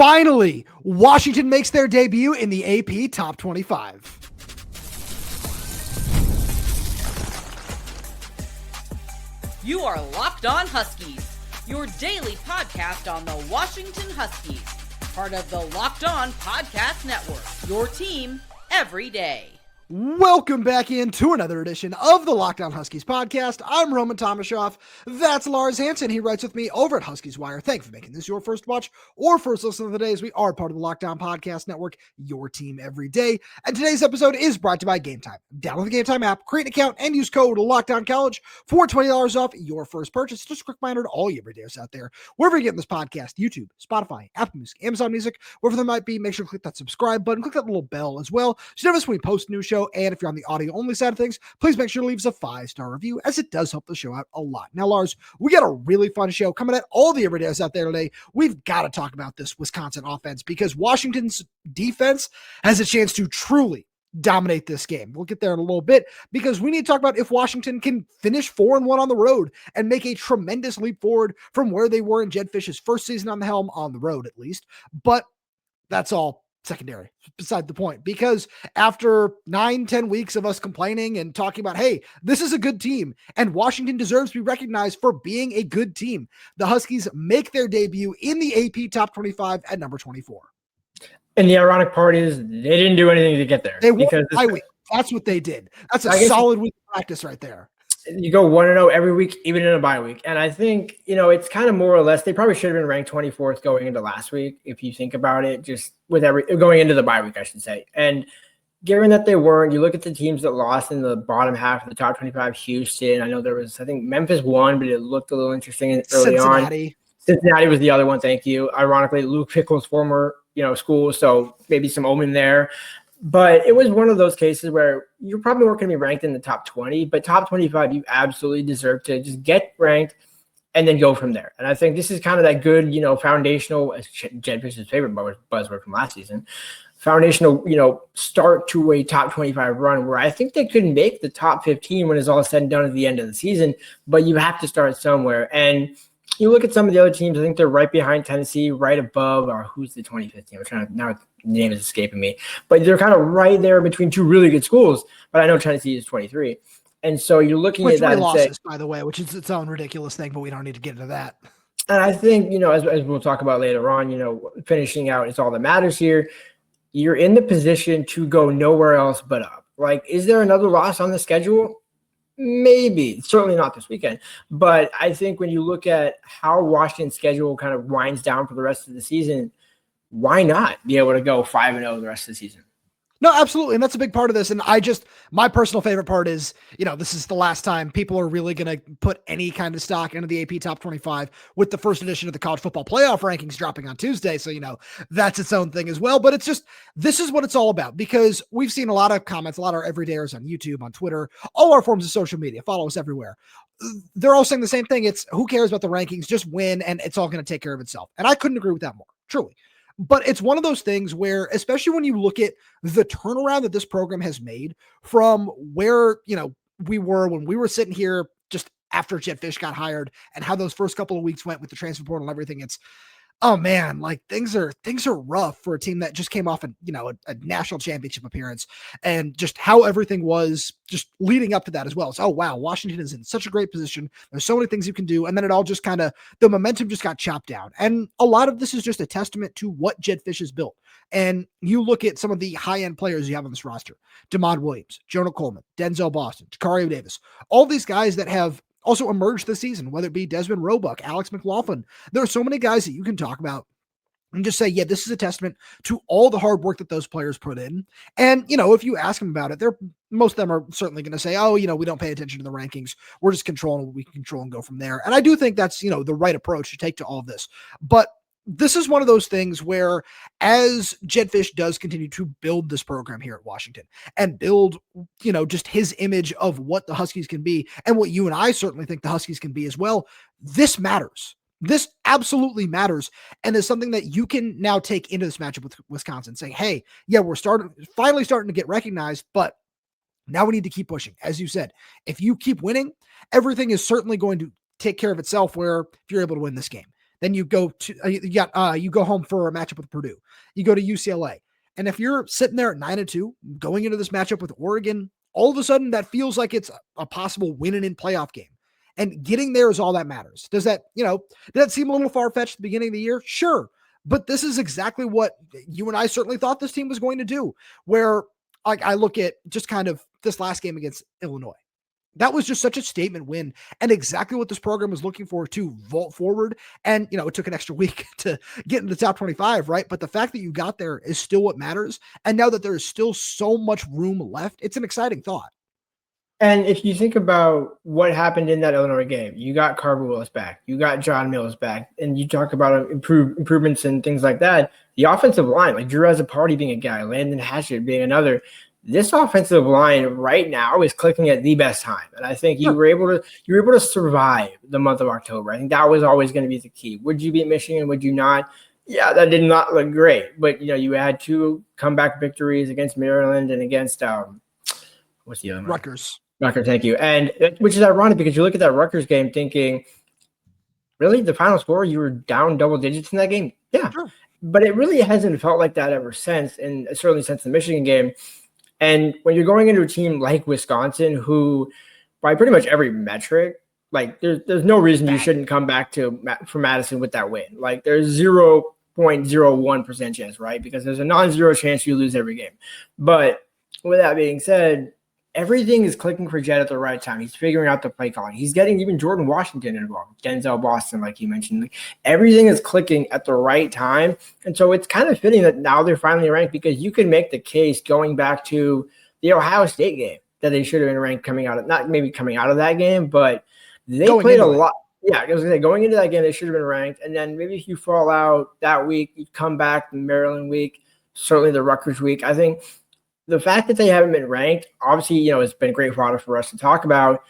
Finally, Washington makes their debut in the AP Top 25. You are Locked On Huskies, your daily podcast on the Washington Huskies, part of the Locked On Podcast Network, your team every day. Welcome back into another edition of the Locked On Huskies podcast. I'm Roman Tomashoff. That's Lars Hanson. He writes with me over at Huskies Wire. Thanks for making this your first watch or first listen of the day, as we are part of the Locked On Podcast Network, your team every day. And today's episode is brought to you by Game Time. Download the Game Time app, create an account, and use code LOCKDOWNCollege for $20 off your first purchase. Just a quick reminder to all you everydayers out there, wherever you're getting this podcast, YouTube, Spotify, Apple Music, Amazon Music, wherever there might be, make sure to click that subscribe button, click that little bell as well, so you never miss when we post a new show. And if you're on the audio only side of things, please make sure to leave us a 5-star review, as it does help the show out a lot. Now, Lars, we got a really fun show coming at all the everydayers out there today. We've got to talk about this Wisconsin offense, because Washington's defense has a chance to truly dominate this game. We'll get there in a little bit, because we need to talk about if Washington can finish 4-1 on the road and make a tremendous leap forward from where they were in Jedd Fisch's first season on the helm, on the road at least. But that's all secondary, beside the point, because after 9-10 weeks of us complaining and talking about, hey, this is a good team and Washington deserves to be recognized for being a good team, the Huskies make their debut in the AP Top 25 at number 24. And the ironic part is they didn't do anything to get there. They won by week. That's what they did. That's a solid week of practice right there. You go 1-0 every week, even in a bye week. And I think, it's kind of more or less, they probably should have been ranked 24th going into last week, if you think about it, just with going into the bye week, I should say. And given that they weren't, you look at the teams that lost in the bottom half of the top 25, Houston. I know there was, I think Memphis won, but it looked a little interesting early on. Cincinnati was the other one, thank you. Ironically, Luke Fickell's former, school, so maybe some omen there. But it was one of those cases where you probably weren't going to be ranked in the top 20, but top 25, you absolutely deserve to just get ranked and then go from there. And I think this is kind of that good, foundational, Jedd Fisch's favorite buzzword from last season, foundational, start to a top 25 run, where I think they could make the top 15 when it's all said and done at the end of the season, but you have to start somewhere. And you look at some of the other teams, I think they're right behind Tennessee, right above, or who's the 2015? I'm trying to, now the name is escaping me, but they're kind of right there between two really good schools. But I know Tennessee is 23. And so you're looking at that. Losses, by the way, which is its own ridiculous thing, but we don't need to get into that. And I think, as we'll talk about later on, finishing out is all that matters here. You're in the position to go nowhere else but up. Like, is there another loss on the schedule? Maybe, certainly not this weekend. But I think when you look at how Washington's schedule kind of winds down for the rest of the season, why not be able to go 5-0 the rest of the season? No, absolutely. And that's a big part of this. And my personal favorite part is, this is the last time people are really going to put any kind of stock into the AP Top 25 with the first edition of the college football playoff rankings dropping on Tuesday. So, that's its own thing as well. But it's just, this is what it's all about, because we've seen a lot of comments, a lot of our everydayers on YouTube, on Twitter, all our forms of social media, follow us everywhere. They're all saying the same thing. It's, who cares about the rankings? Just win, and it's all going to take care of itself. And I couldn't agree with that more, truly. But it's one of those things where, especially when you look at the turnaround that this program has made from where, we were when we were sitting here just after Jedd Fisch got hired, and how those first couple of weeks went with the transfer portal and everything, it's, oh man, like things are rough for a team that just came off a national championship appearance, and just how everything was just leading up to that as well. So, oh wow, Washington is in such a great position. There's so many things you can do. And then it all just the momentum just got chopped down. And a lot of this is just a testament to what Jedd Fisch has built. And you look at some of the high-end players you have on this roster: Demond Williams, Jonah Coleman, Denzel Boston, Tacario Davis, all these guys that have also emerged this season, whether it be Desmond Roebuck, Alex McLaughlin. There are so many guys that you can talk about and just say, yeah, this is a testament to all the hard work that those players put in. And, if you ask them about it, most of them are certainly going to say, oh, we don't pay attention to the rankings. We're just controlling what we can control and go from there. And I do think that's, the right approach to take to all of this. But this is one of those things where, as Jedd Fisch does continue to build this program here at Washington and build, just his image of what the Huskies can be, and what you and I certainly think the Huskies can be as well, this matters. This absolutely matters, and is something that you can now take into this matchup with Wisconsin, saying, hey, yeah, we're finally starting to get recognized, but now we need to keep pushing. As you said, if you keep winning, everything is certainly going to take care of itself, where if you're able to win this game, Then you go to you go home for a matchup with Purdue. You go to UCLA. And if you're sitting there at 9-2 going into this matchup with Oregon, all of a sudden that feels like it's a possible win and in playoff game. And getting there is all that matters. Does that seem a little far-fetched at the beginning of the year? Sure. But this is exactly what you and I certainly thought this team was going to do, where I look at just kind of this last game against Illinois. That was just such a statement win and exactly what this program was looking for to vault forward. And, it took an extra week to get into the top 25, right? But the fact that you got there is still what matters. And now that there is still so much room left, it's an exciting thought. And if you think about what happened in that Illinois game, you got Carver Willis back, you got John Mills back, and you talk about improvements and things like that. The offensive line, like Drew Azzopardi being a guy, Landon Hatchett being another, this offensive line right now is clicking at the best time. And I think you were able to survive the month of October. I think that was always going to be the key. Would you beat Michigan? Would you not? Yeah, that did not look great. But, you had 2 comeback victories against Maryland and against what's the other one? Rutgers, thank you. And which is ironic because you look at that Rutgers game thinking, really, the final score, you were down double digits in that game? Yeah. Sure. But it really hasn't felt like that ever since, and certainly since the Michigan game. And when you're going into a team like Wisconsin, who by pretty much every metric, like there's no reason you shouldn't come back for Madison with that win. Like there's 0.01% chance, right? Because there's a non-zero chance you lose every game. But with that being said, everything is clicking for Jedd at the right time. He's figuring out the play calling. He's getting even Jordan Washington involved, Denzel Boston, like you mentioned. Like, everything is clicking at the right time. And so it's kind of fitting that now they're finally ranked, because you can make the case going back to the Ohio State game that they should have been ranked coming out of that game, but they played a lot. Yeah, I was going to say, going into that game, they should have been ranked. And then maybe if you fall out that week, you come back the Maryland week, certainly the Rutgers week. I think the fact that they haven't been ranked, obviously, it's been great fodder for us to talk about,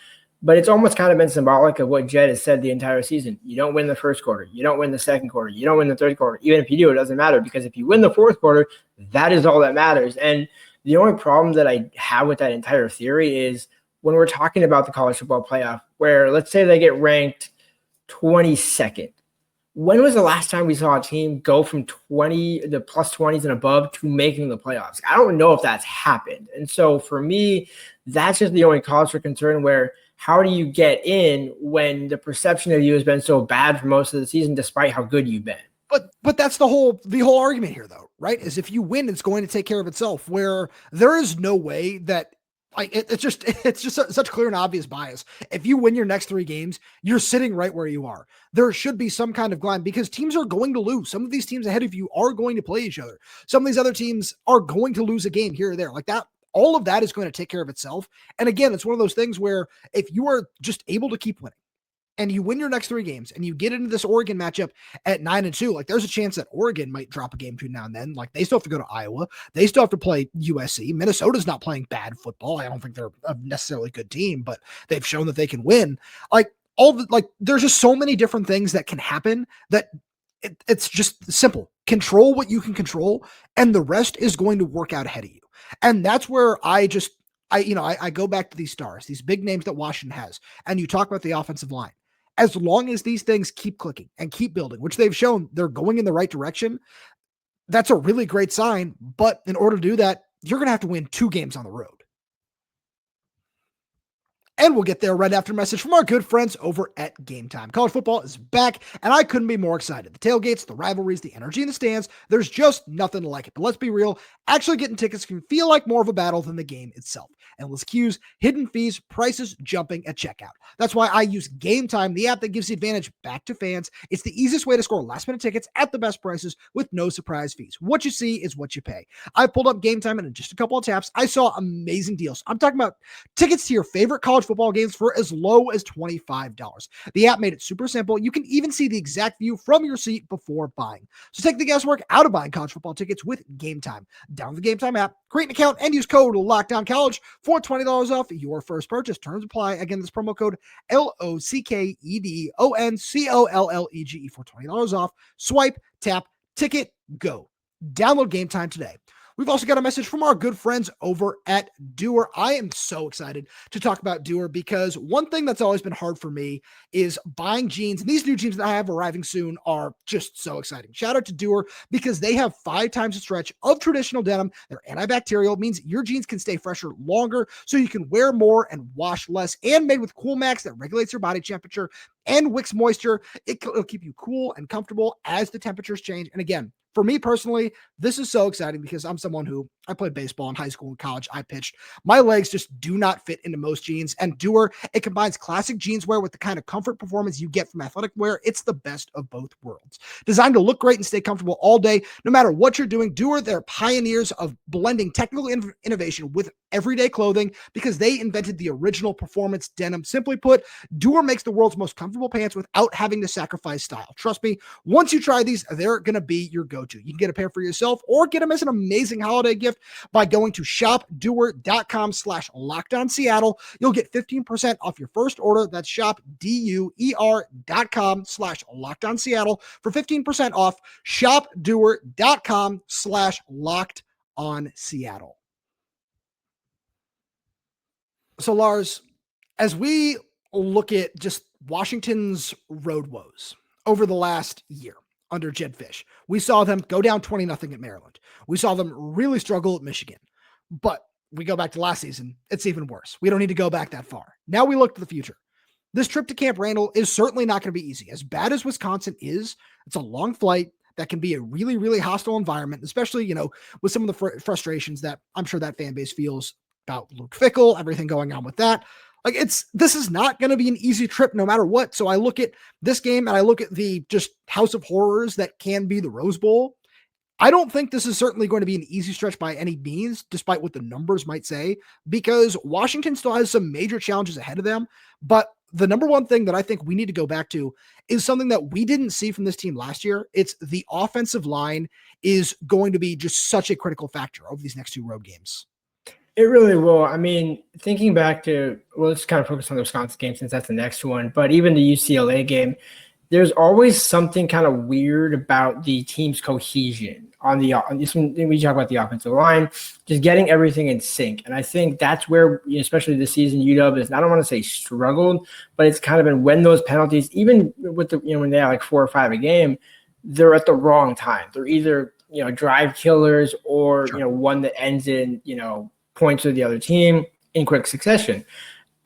but it's almost kind of been symbolic of what Jedd has said the entire season. You don't win the first quarter. You don't win the second quarter. You don't win the third quarter. Even if you do, it doesn't matter, because if you win the fourth quarter, that is all that matters. And the only problem that I have with that entire theory is when we're talking about the college football playoff, where let's say they get ranked 22nd. When was the last time we saw a team go from the plus 20s and above to making the playoffs? I don't know if that's happened. And so for me, that's just the only cause for concern, where how do you get in when the perception of you has been so bad for most of the season, despite how good you've been? But that's the whole argument here, though, right? Is if you win, it's going to take care of itself, where there is no way that it's just such clear and obvious bias. If you win your next 3 games, you're sitting right where you are. There should be some kind of grind, because teams are going to lose. Some of these teams ahead of you are going to play each other. Some of these other teams are going to lose a game here or there. Like that, all of that is going to take care of itself. And again, it's one of those things where if you are just able to keep winning, and you win your next 3 games and you get into this Oregon matchup at 9-2, like there's a chance that Oregon might drop a game between now and then. Like they still have to go to Iowa. They still have to play USC. Minnesota's not playing bad football. I don't think they're a necessarily good team, but they've shown that they can win. There's just so many different things that can happen that it's just simple. Control what you can control, and the rest is going to work out ahead of you. And that's where I go back to these stars, these big names that Washington has, and you talk about the offensive line. As long as these things keep clicking and keep building, which they've shown they're going in the right direction, that's a really great sign. But in order to do that, you're going to have to win 2 games on the road. And we'll get there right after a message from our good friends over at Game Time. College football is back, and I couldn't be more excited. The tailgates, the rivalries, the energy in the stands, there's just nothing like it. But let's be real, actually getting tickets can feel like more of a battle than the game itself. Endless queues, hidden fees, prices jumping at checkout. That's why I use Game Time, the app that gives the advantage back to fans. It's the easiest way to score last-minute tickets at the best prices with no surprise fees. What you see is what you pay. I pulled up Game Time, and in just a couple of taps, I saw amazing deals. I'm talking about tickets to your favorite college football games for as low as $25. The app made it super simple. You can even see the exact view from your seat before buying. So take the guesswork out of buying college football tickets with Game Time. Download the Game Time app, create an account, and use code LOCKDOWNCollege for $20 off your first purchase. Terms apply. Again, this promo code LOCKEDONCOLLEGE for $20 off. Swipe, tap, ticket, go. Download Game Time today. We've also got a message from our good friends over at Dewar. I am so excited to talk about Dewar because one thing that's always been hard for me is buying jeans. And these new jeans that I have arriving soon are just so exciting. Shout out to Dewar because they have 5 times the stretch of traditional denim. They're antibacterial, means your jeans can stay fresher longer so you can wear more and wash less, and made with Cool Max that regulates your body temperature and wicks moisture. It'll keep you cool and comfortable as the temperatures change. And again, for me personally, this is so exciting because I'm someone who I played baseball in high school and college. I pitched. My legs just do not fit into most jeans. And Dewar, it combines classic jeans wear with the kind of comfort performance you get from athletic wear. It's the best of both worlds. Designed to look great and stay comfortable all day, no matter what you're doing. Dewar, they're pioneers of blending technical innovation with everyday clothing because they invented the original performance denim. Simply put, Dewar makes the world's most comfortable pants without having to sacrifice style. Trust me, once you try these, they're going to be your go-to. You can get a pair for yourself or get them as an amazing holiday gift by going to shopdewar.com/LockedOnSeattle. You'll get 15% off your first order. That's shopdewar.com/LockedOnSeattle for 15% off. Shopdewar.com/LockedOnSeattle. So Lars, as we look at just Washington's road woes over the last year under Jedd Fisch, we saw them go down 20-0 at Maryland. We saw them really struggle at Michigan. But we go back to last season, it's even worse. We don't need to go back that far. Now we look to the future. This trip to Camp Randall is certainly not going to be easy. As bad as Wisconsin is, it's a long flight that can be a really, really hostile environment, especially, with some of the frustrations that I'm sure that fan base feels about Luke Fickell, everything going on with that. This is not going to be an easy trip no matter what. So I look at this game and I look at the just house of horrors that can be the Rose Bowl. I don't think this is certainly going to be an easy stretch by any means, despite what the numbers might say, because Washington still has some major challenges ahead of them. But the number one thing that I think we need to go back to is something that we didn't see from this team last year. It's the offensive line is going to be just such a critical factor over these next 2 road games. It really will. I mean, thinking back to, let's kind of focus on the Wisconsin game since that's the next one, but even the UCLA game, there's always something kind of weird about the team's cohesion when we talk about the offensive line, just getting everything in sync. And I think that's where, especially this season, UW is, I don't want to say struggled, but it's kind of been when those penalties, even with the, when they have like 4 or 5 a game, they're at the wrong time. They're either, drive killers or, Sure. One that ends in, points to the other team in quick succession.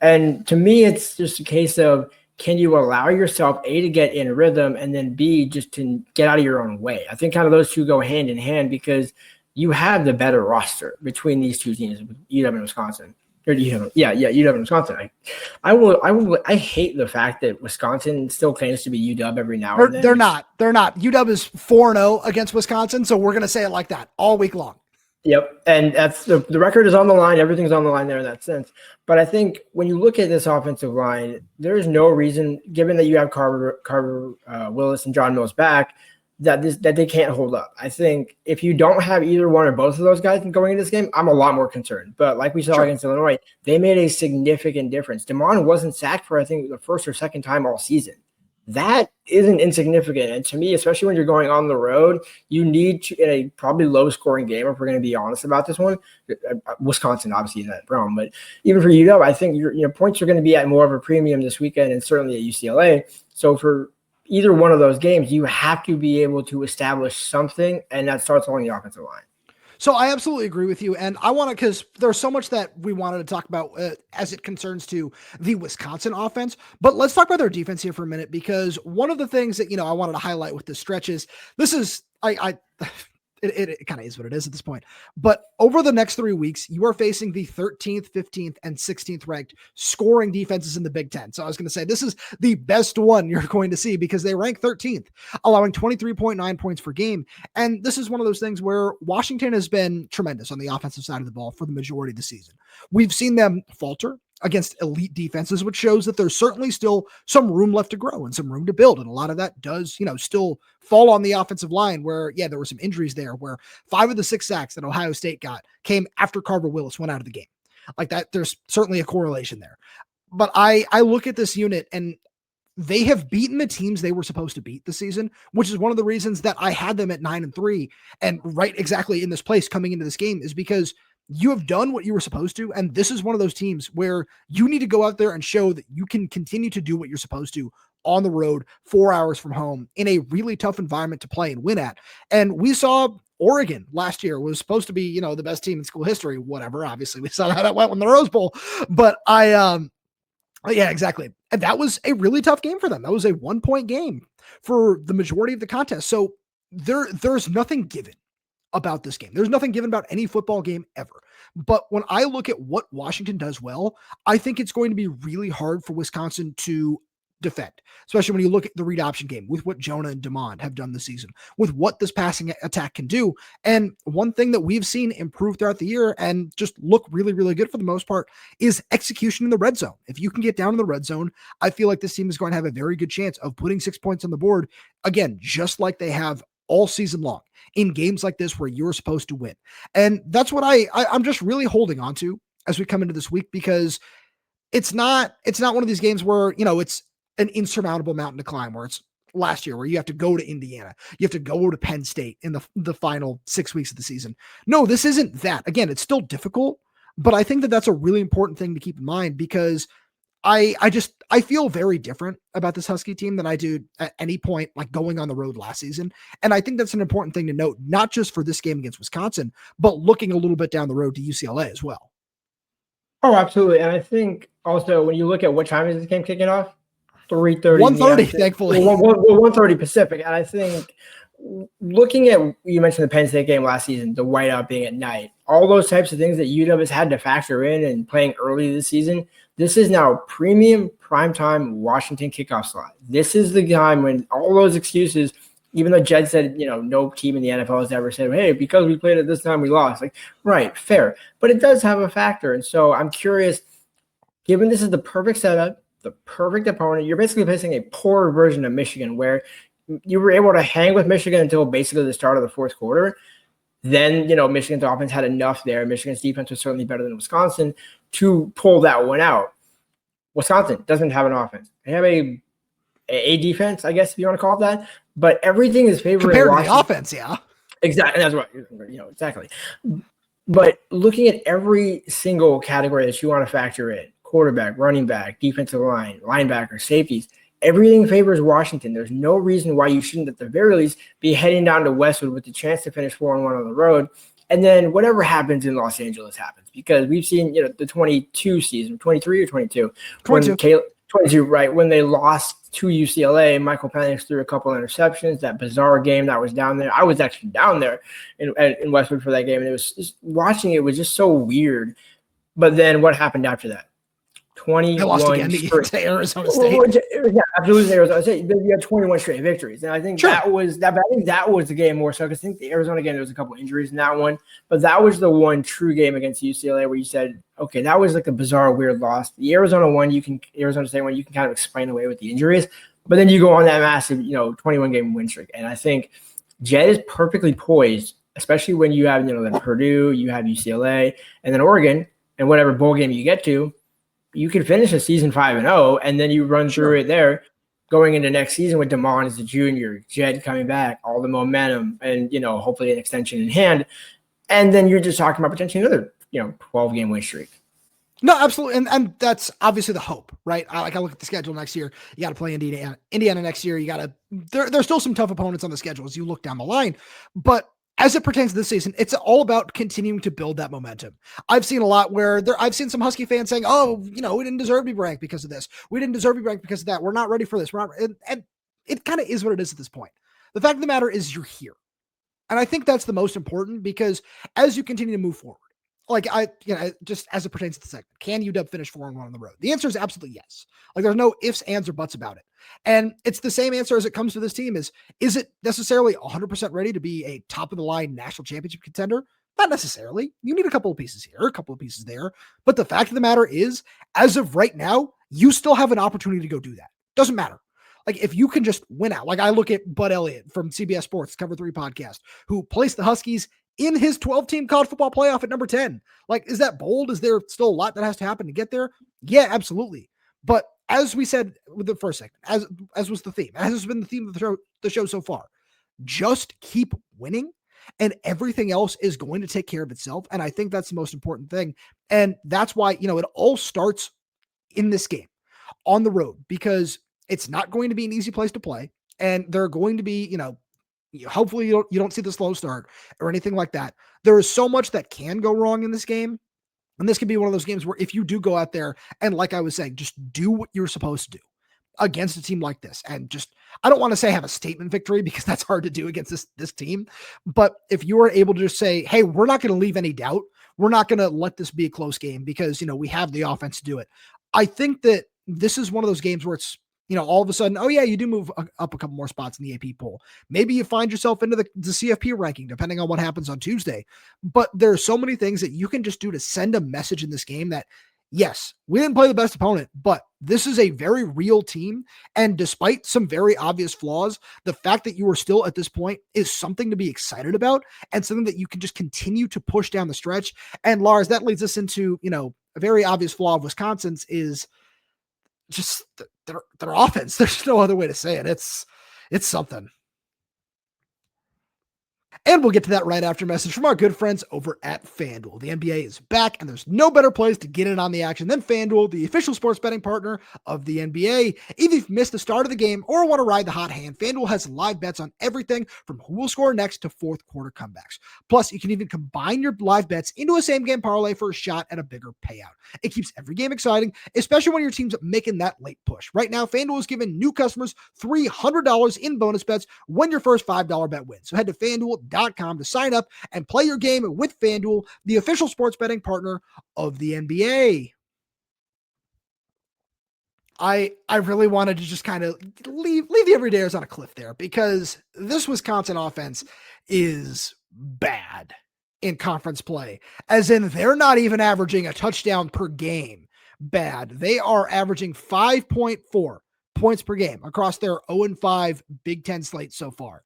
And to me, it's just a case of, can you allow yourself, A, to get in rhythm, and then B, just to get out of your own way? I think kind of those two go hand in hand because you have the better roster between these two teams, UW and Wisconsin. UW and Wisconsin. I hate the fact that Wisconsin still claims to be UW every now and then. They're not. UW is 4-0 against Wisconsin, so we're going to say it like that all week long. Yep, and that's the record is on the line. Everything's on the line there in that sense. But I think when you look at this offensive line, there is no reason, given that you have Carver, Willis, and John Mills back, that they can't hold up. I think if you don't have either one or both of those guys going into this game, I'm a lot more concerned. But like we saw against Illinois, they made a significant difference. DeMond wasn't sacked for, I think, the first or second time all season. That isn't insignificant. And to me, especially when you're going on the road, you need to, in a probably low-scoring game, if we're going to be honest about this one, Wisconsin obviously in that realm, but even for UW, I think your points are going to be at more of a premium this weekend and certainly at UCLA. So for either one of those games, you have to be able to establish something, and that starts on the offensive line. So I absolutely agree with you. And I want to, because there's so much that we wanted to talk about as it concerns to the Wisconsin offense, but let's talk about their defense here for a minute, because one of the things that, I wanted to highlight with this stretch is it kind of is what it is at this point, but over the next 3 weeks, you are facing the 13th, 15th, and 16th ranked scoring defenses in the Big Ten. So I was going to say, this is the best one you're going to see because they rank 13th, allowing 23.9 points per game. And this is one of those things where Washington has been tremendous on the offensive side of the ball for the majority of the season. We've seen them falter against elite defenses, which shows that there's certainly still some room left to grow and some room to build. And a lot of that does, still fall on the offensive line where, there were some injuries there where 5 of the 6 sacks that Ohio State got came after Carver Willis went out of the game. Like that, there's certainly a correlation there. But I look at this unit, and they have beaten the teams they were supposed to beat this season, which is one of the reasons that I had them at 9-3 and right exactly in this place coming into this game, is because you have done what you were supposed to. And this is one of those teams where you need to go out there and show that you can continue to do what you're supposed to on the road, 4 hours from home, in a really tough environment to play and win at. And we saw Oregon last year was supposed to be, the best team in school history, whatever. Obviously we saw how that went in the Rose Bowl, but yeah, exactly. And that was a really tough game for them. That was a 1-point game for the majority of the contest. So there's nothing given about this game. There's nothing given about any football game ever. But when I look at what Washington does well, I think it's going to be really hard for Wisconsin to defend, especially when you look at the read option game with what Jonah and Demond have done this season, with what this passing attack can do. And one thing that we've seen improve throughout the year and just look really, really good for the most part is execution in the red zone. If you can get down in the red zone, I feel like this team is going to have a very good chance of putting 6 points on the board again, just like they have all season long in games like this where you're supposed to win. And that's what I'm just really holding on to as we come into this week, because it's not one of these games where, it's an insurmountable mountain to climb, where it's last year where you have to go to Indiana, you have to go to Penn State in the final 6 weeks of the season. No, this isn't that. Again, it's still difficult, but I think that that's a really important thing to keep in mind, because I feel very different about this Husky team than I do at any point, like going on the road last season. And I think that's an important thing to note, not just for this game against Wisconsin, but looking a little bit down the road to UCLA as well. Oh, absolutely. And I think also when you look at what time is this game kicking off, 3:30. 1:30, thankfully. 1:30 Pacific. And I think looking at, you mentioned the Penn State game last season, the whiteout being at night, all those types of things that UW has had to factor in and playing early this season, this is now premium primetime Washington kickoff slot. This is the time when all those excuses, even though Jedd said, no team in the NFL has ever said, hey, because we played it this time, we lost. Like, right, fair. But it does have a factor. And so I'm curious, given this is the perfect setup, the perfect opponent, you're basically facing a poor version of Michigan where you were able to hang with Michigan until basically the start of the fourth quarter. Then, Michigan's offense had enough there. Michigan's defense was certainly better than Wisconsin to pull that one out. Wisconsin doesn't have an offense. They have a defense, I guess, if you want to call it that. But everything is favoring compared Washington. To the offense, yeah. Exactly. That's right. Exactly. But looking at every single category that you want to factor in, quarterback, running back, defensive line, linebacker, safeties, everything favors Washington. There's no reason why you shouldn't, at the very least, be heading down to Westwood with the chance to finish 4-1 on the road. And then whatever happens in Los Angeles happens, because we've seen, the 22 season, 23 or 22, 22, right, when they lost to UCLA, Michael Penix threw a couple of interceptions, that bizarre game that was down there. I was actually down there in Westwood for that game, and it was just, watching it was just so weird. But then what happened after that? 21 they lost again to Arizona State. Yeah, after losing to Arizona State, you had 21 straight victories, and I think that was the game more so, because I think the Arizona game there was a couple injuries in that one, but that was the one true game against UCLA where you said, okay, that was like a bizarre, weird loss. The Arizona State one, you can kind of explain away with the injuries, but then you go on that massive, 21 game win streak, and I think Jedd is perfectly poised, especially when you have, then Purdue, you have UCLA, and then Oregon, and whatever bowl game you get to. You can finish a season 5-0, and then you run through it there going into next season with Demond as a junior, Jedd coming back, all the momentum, and, hopefully an extension in hand. And then you're just talking about potentially another, 12-game win streak. No, absolutely. And that's obviously the hope, right? I look at the schedule next year. You got to play Indiana next year. There's still some tough opponents on the schedule as you look down the line, but as it pertains to this season, it's all about continuing to build that momentum. I've seen a lot where I've seen some Husky fans saying, oh, we didn't deserve to be ranked because of this. We didn't deserve to be ranked because of that. We're not ready for this. And it kind of is what it is at this point. The fact of the matter is you're here. And I think that's the most important, because as you continue to move forward, like just as it pertains to the segment, can UW finish 4-1 on the road? The answer is absolutely yes. Like there's no ifs, ands, or buts about it. And it's the same answer as it comes to this team is it necessarily 100% ready to be a top of the line national championship contender? Not necessarily. You need a couple of pieces here, a couple of pieces there. But the fact of the matter is, as of right now, you still have an opportunity to go do that. Doesn't matter. Like if you can just win out, like I look at Bud Elliott from CBS Sports Cover 3 podcast, who placed the Huskies in his 12-team college football playoff at number 10. Like, is that bold? Is there still a lot that has to happen to get there? Yeah, absolutely. But as we said with the first segment, as was the theme, as has been the theme of the show so far, just keep winning and everything else is going to take care of itself. And I think that's the most important thing. And that's why, it all starts in this game on the road, because it's not going to be an easy place to play. And there are going to be, hopefully you don't see the slow start or anything like that. There is so much that can go wrong in this game. And this can be one of those games where if you do go out there and, like I was saying, just do what you're supposed to do against a team like this. And just, I don't want to say have a statement victory, because that's hard to do against this team. But if you are able to just say, hey, we're not going to leave any doubt, we're not going to let this be a close game because, we have the offense to do it. I think that this is one of those games where it's, all of a sudden, oh yeah, you do move up a couple more spots in the AP poll. Maybe you find yourself into the CFP ranking, depending on what happens on Tuesday. But there are so many things that you can just do to send a message in this game that, yes, we didn't play the best opponent, but this is a very real team. And despite some very obvious flaws, the fact that you are still at this point is something to be excited about and something that you can just continue to push down the stretch. And Lars, that leads us into, a very obvious flaw of Wisconsin's is just their offense. There's no other way to say it. It's something. And we'll get to that right after a message from our good friends over at FanDuel. The NBA is back, and there's no better place to get in on the action than FanDuel, the official sports betting partner of the NBA. If you've missed the start of the game or want to ride the hot hand, FanDuel has live bets on everything from who will score next to fourth quarter comebacks. Plus, you can even combine your live bets into a same-game parlay for a shot at a bigger payout. It keeps every game exciting, especially when your team's making that late push. Right now, FanDuel is giving new customers $300 in bonus bets when your first $5 bet wins. So head to FanDuel.com to sign up and play your game with FanDuel, the official sports betting partner of the NBA. I really wanted to just kind of leave the everydayers on a cliff there, because this Wisconsin offense is bad in conference play, as in they're not even averaging a touchdown per game. Bad. They are averaging 5.4 points per game across their 0-5 Big Ten slate so far.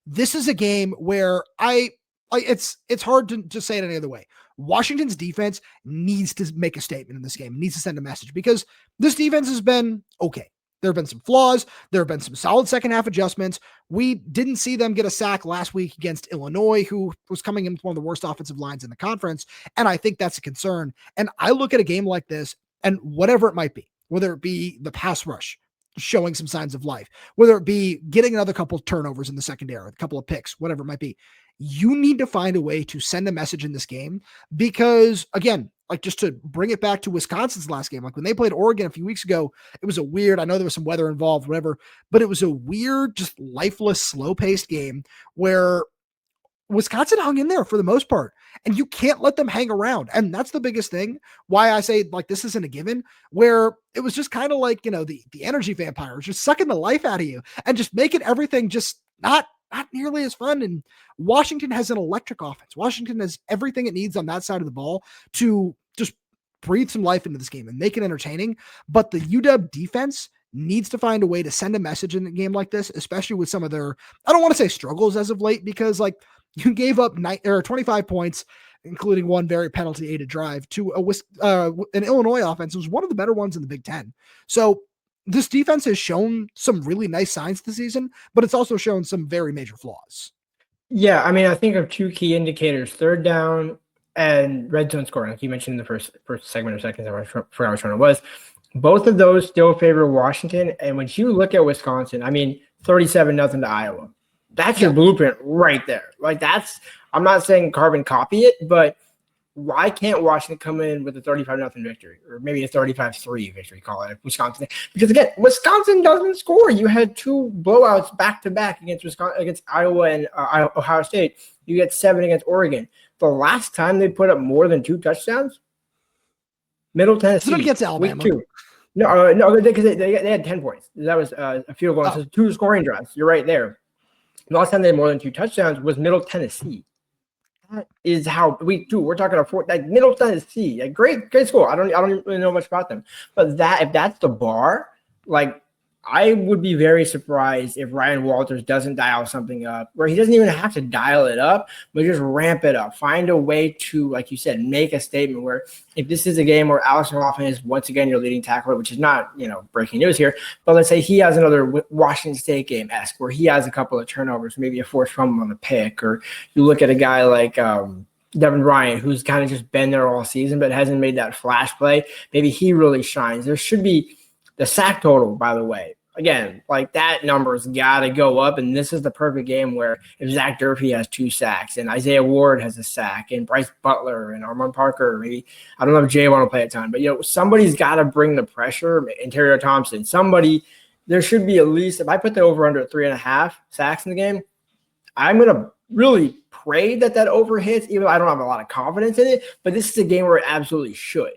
This is a game where it's hard to say it any other way. Washington's defense needs to make a statement in this game, needs to send a message, because this defense has been okay. There have been some flaws. There have been some solid second half adjustments. We didn't see them get a sack last week against Illinois, who was coming in with one of the worst offensive lines in the conference. And I think that's a concern. And I look at a game like this, and whatever it might be, whether it be the pass rush showing some signs of life, whether it be getting another couple of turnovers in the secondary, a couple of picks, whatever it might be, you need to find a way to send a message in this game, because again, like just to bring it back to Wisconsin's last game, like when they played Oregon a few weeks ago, it was a weird, I know there was some weather involved, whatever, but it was a weird, just lifeless, slow paced game where Wisconsin hung in there for the most part, and you can't let them hang around. And that's the biggest thing why I say like this isn't a given, where it was just kind of like, the energy vampires just sucking the life out of you and just making everything just not nearly as fun. And Washington has an electric offense. Washington has everything it needs on that side of the ball to just breathe some life into this game and make it entertaining. But the UW defense needs to find a way to send a message in a game like this, especially with some of their, I don't want to say struggles as of late, because like you gave up 25 points, including one very penalty-aided drive to an Illinois offense. It was one of the better ones in the Big Ten. So this defense has shown some really nice signs this season, but it's also shown some very major flaws. Yeah, I mean, I think of two key indicators: third down and red zone scoring. Like you mentioned in the first segment or second, I forgot which one it was. Both of those still favor Washington. And when you look at Wisconsin, I mean, 37-0 to Iowa. That's your blueprint right there. Like I'm not saying Carver copy it, but why can't Washington come in with a 35-0 victory, or maybe a 35-3 victory, call it Wisconsin? Because again, Wisconsin doesn't score. You had two blowouts back to back against Iowa and Ohio State. You get 7 against Oregon. The last time they put up more than 2 touchdowns, Middle Tennessee. It's against Alabama. Week 2. No, because they had 10 points. That was a field goal. So 2 scoring drives. You're right there. The last time they had more than 2 touchdowns was Middle Tennessee. That is how week 2. We're talking about Middle Tennessee, great school. I don't really know much about them, but if that's the bar, like I would be very surprised if Ryan Walters doesn't dial something up, where he doesn't even have to dial it up, but just ramp it up. Find a way to, like you said, make a statement where if this is a game where Alex McLaughlin is once again your leading tackler, which is not, breaking news here, but let's say he has another Washington State game-esque where he has a couple of turnovers, maybe a forced fumble on the pick, or you look at a guy like Devin Ryan, who's kind of just been there all season but hasn't made that flash play. Maybe he really shines. There should be the sack total, by the way. Again, like that number's got to go up, and this is the perfect game where if Zach Durfee has 2 sacks and Isaiah Ward has a sack and Bryce Butler and Armand Parker, maybe I don't know if Jay want to play a ton, but somebody's got to bring the pressure. Ontario Thompson, somebody. There should be at least, if I put the over under at 3.5 sacks in the game, I'm gonna really pray that over hits. Even though I don't have a lot of confidence in it, but this is a game where it absolutely should.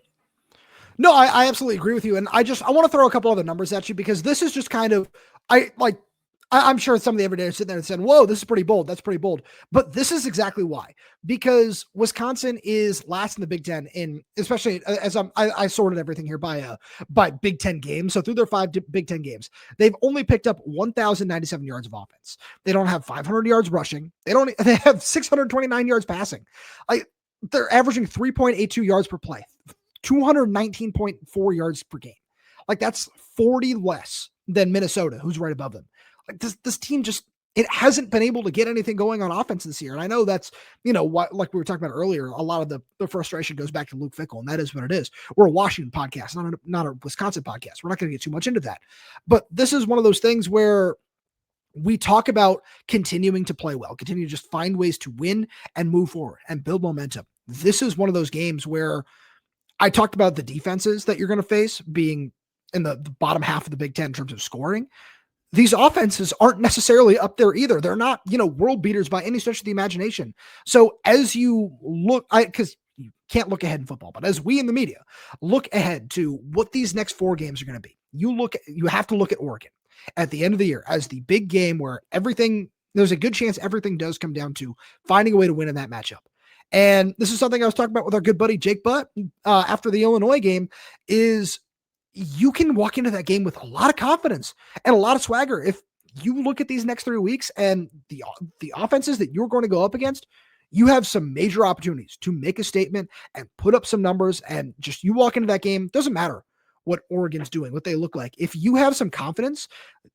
No, I absolutely agree with you. And I want to throw a couple other numbers at you because this is just kind of, I'm sure some of the everyday are sitting there and saying, whoa, this is pretty bold. That's pretty bold. But this is exactly why, because Wisconsin is last in the Big Ten especially as I sorted everything here by Big Ten games. So through their 5 Big Ten games, they've only picked up 1,097 yards of offense. They don't have 500 yards rushing. They have 629 yards passing. They're averaging 3.82 yards per play. 219.4 yards per game. That's 40 less than Minnesota, who's right above them. This team it hasn't been able to get anything going on offense this year. And I know that's, what, like we were talking about earlier, a lot of the frustration goes back to Luke Fickell, and that is what it is. We're a Washington podcast, not a Wisconsin podcast. We're not going to get too much into that. But this is one of those things where we talk about continuing to play well, continue to just find ways to win and move forward and build momentum. This is one of those games where I talked about the defenses that you're going to face being in the bottom half of the Big Ten in terms of scoring. These offenses aren't necessarily up there either. They're not, world beaters by any stretch of the imagination. So as you look, because you can't look ahead in football, but as we in the media look ahead to what these next 4 games are going to be, you have to look at Oregon at the end of the year as the big game where there's a good chance everything does come down to finding a way to win in that matchup. And this is something I was talking about with our good buddy Jake Butt after the Illinois game, is you can walk into that game with a lot of confidence and a lot of swagger. If you look at these next 3 weeks and the offenses that you're going to go up against, you have some major opportunities to make a statement and put up some numbers, and just you walk into that game, doesn't matter what Oregon's doing, what they look like. If you have some confidence,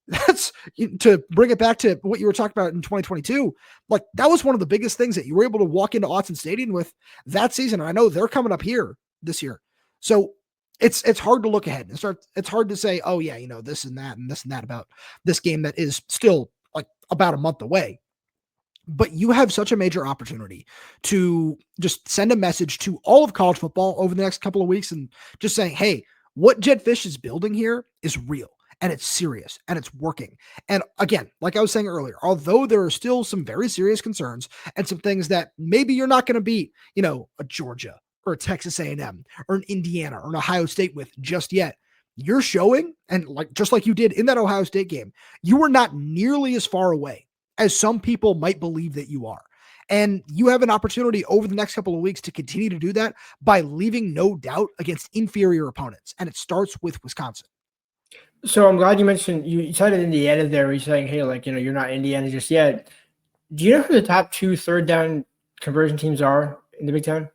that's to bring it back to what you were talking about in 2022. That was one of the biggest things that you were able to walk into Autzen Stadium with that season. And I know they're coming up here this year. So it's hard to look ahead and it's hard to say, oh yeah, this and that about this game that is still about a month away. But you have such a major opportunity to just send a message to all of college football over the next couple of weeks and just saying, hey, what Jedd Fisch is building here is real and it's serious and it's working. And again, like I was saying earlier, although there are still some very serious concerns and some things that maybe you're not going to beat, a Georgia or a Texas A&M or an Indiana or an Ohio State with just yet, you're showing, and just like you did in that Ohio State game, you are not nearly as far away as some people might believe that you are. And you have an opportunity over the next couple of weeks to continue to do that by leaving no doubt against inferior opponents. And it starts with Wisconsin. So I'm glad you mentioned, you cited Indiana there. You're saying, hey, you're not Indiana just yet. Do you know who the top 2 third down conversion teams are in the Big Ten?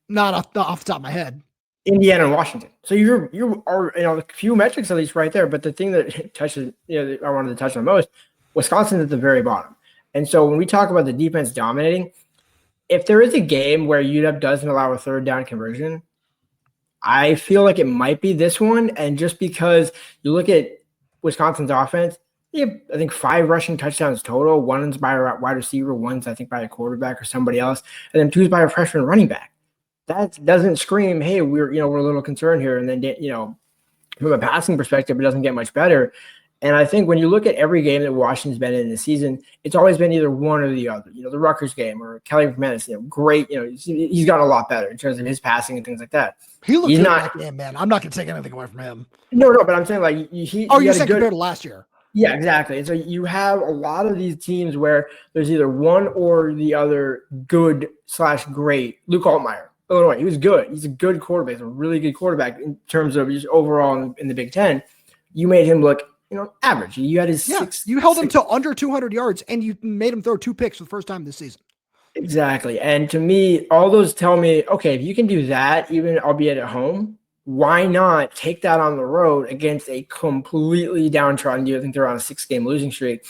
Not off the top of my head. Indiana and Washington. So you are a few metrics at least right there. But the thing that touches, I wanted to touch on most, Wisconsin's at the very bottom. And so when we talk about the defense dominating, if there is a game where UW doesn't allow a third down conversion, I feel like it might be this one. And just because you look at Wisconsin's offense, they have, I think, 5 rushing touchdowns total. One's by a wide receiver, one's, I think, by a quarterback or somebody else, and then 2's by a freshman running back. That doesn't scream, hey, we're a little concerned here. And then, from a passing perspective, it doesn't get much better. And I think when you look at every game that Washington's been in this season, it's always been either one or the other. The Rutgers game or Kelly McManus, great. He's gotten a lot better in terms of his passing and things like that. He looked good in that game, man. I'm not going to take anything away from him. No, but I'm saying you're saying compared to last year. Yeah, exactly. And so you have a lot of these teams where there's either one or the other good/great. Luke Altmaier, Illinois, he was good. He's a good quarterback. He's a really good quarterback in terms of just overall in the Big Ten. You made him look average. You had his you held him to under 200 yards and you made him throw 2 picks for the first time this season. Exactly. And to me, all those tell me, okay, if you can do that, even albeit at home, why not take that on the road against a completely downtrodden, I think they're on a 6-game losing streak,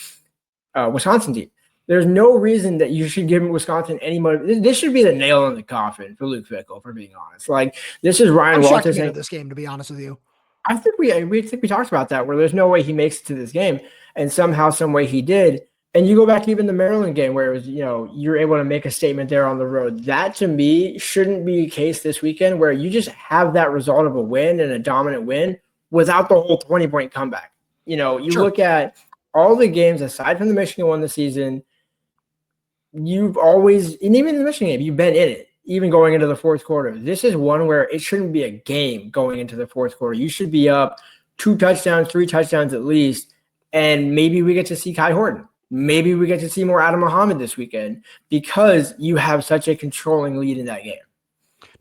Wisconsin team. There's no reason that you should give Wisconsin any money. This should be the nail in the coffin for Luke Fickell, for being honest. Like, this is Ryan Walters saying this game, to be honest with you. I think we talked about that, where there's no way he makes it to this game, and somehow, some way he did. And you go back to even the Maryland game where it was, you're able to make a statement there on the road. That, to me, shouldn't be a case this weekend where you just have that result of a win and a dominant win without the whole 20-point comeback. Look at all the games aside from the Michigan one this season. You've always, and even in the Michigan game, you've been in it, even going into the fourth quarter. This is one where it shouldn't be a game going into the fourth quarter. You should be up 2 touchdowns, 3 touchdowns at least, and maybe we get to see Kai Horton. Maybe we get to see more Adam Muhammad this weekend because you have such a controlling lead in that game.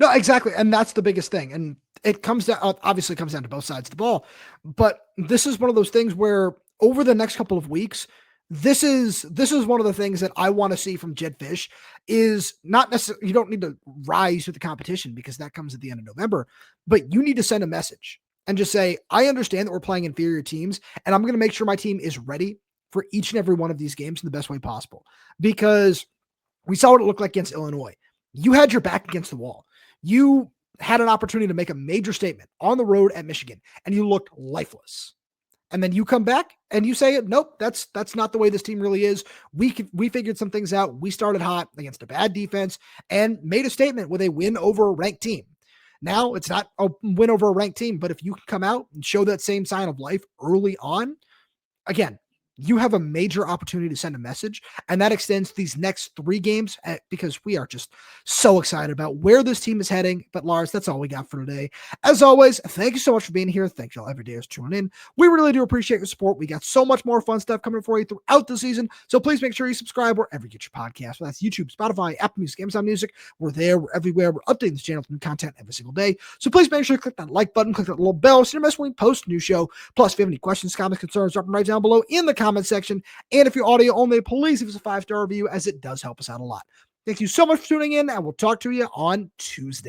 No, exactly. And that's the biggest thing. And it obviously comes down to both sides of the ball. But this is one of those things where over the next couple of weeks, this is one of the things that I want to see from Jedd Fisch is not necessarily, you don't need to rise to the competition because that comes at the end of November, but you need to send a message and just say, I understand that we're playing inferior teams and I'm going to make sure my team is ready for each and every one of these games in the best way possible, because we saw what it looked like against Illinois. You had your back against the wall. You had an opportunity to make a major statement on the road at Michigan and you looked lifeless. And then you come back and you say, nope, that's not the way this team really is. We figured some things out. We started hot against a bad defense and made a statement with a win over a ranked team. Now it's not a win over a ranked team, but if you can come out and show that same sign of life early on, again, you have a major opportunity to send a message, and that extends these next 3 games because we are just so excited about where this team is heading. But Lars, that's all we got for today. As always, thank you so much for being here. Thank you all every day for tuning in. We really do appreciate your support. We got so much more fun stuff coming for you throughout the season. So please make sure you subscribe wherever you get your podcasts. Well, that's YouTube, Spotify, Apple Music, Amazon Music. We're there. We're everywhere. We're updating this channel with new content every single day. So please make sure you click that like button, click that little bell so you don't miss when we post a new show. Plus, if you have any questions, comments, concerns, drop them right down below in the comment section. And if you're audio only, please leave us a 5-star review as it does help us out a lot. Thank you so much for tuning in, and we'll talk to you on Tuesday.